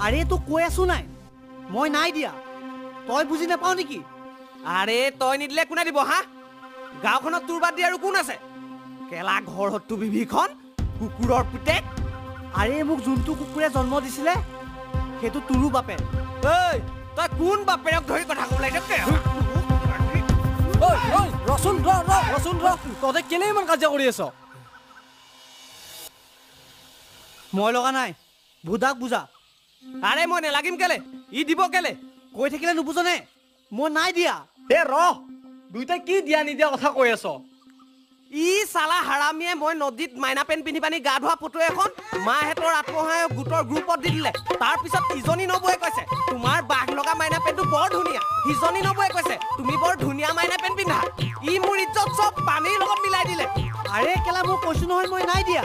আৰে তোক কৈ আছো নাই মই নাই দিয়া তই বুজি নাপাও নেকি আৰে তই নিদিলে কোনে দিব হা গাঁওখনত তোৰ বাদ দি আৰু কোন আছে কেলা ঘৰ হতু বিভীখন কুকুৰৰ পিতেক আৰে মোক যোনটো কুকুৰে জন্ম দিছিলে সেইটো তোৰো বাপে ঐ তই কোন বাপেৰক ধৰি কথা ক'ব লাগে ৰচোন তহঁতে কেলে ইমান কাজিয়া কৰি আছ মই লগা নাই ভুদাক বুজা আৰে মই নেলাগিম কেলে ই দিব কেলে কৈ থাকিলে নুবুজনে মই নাই দিয়া দুইটাই কি দিয়া নিদিয়া কথা কৈ আছ ই চালা হাৰামীয়ে মই নদীত মাইনা পেণ্ট পিন্ধি পানি গা ধোৱা ফটো এখন মাহেঁতৰ আত্মসহায়ক গোটৰ গ্ৰুপত দি দিলে তাৰপিছত ইজনী নবৌৱে কৈছে তোমাৰ বাঘ লগা মাইনা পেণ্টটো বৰ ধুনীয়া সিজনী নবৌৱে কৈছে তুমি বৰ ধুনীয়া মাইনা পেণ্ট পিন্ধা ই মোৰ ইজ্জত চব পানীৰ লগত মিলাই দিলে আৰে কেলা মই কৈছো নহয় মই নাই দিয়া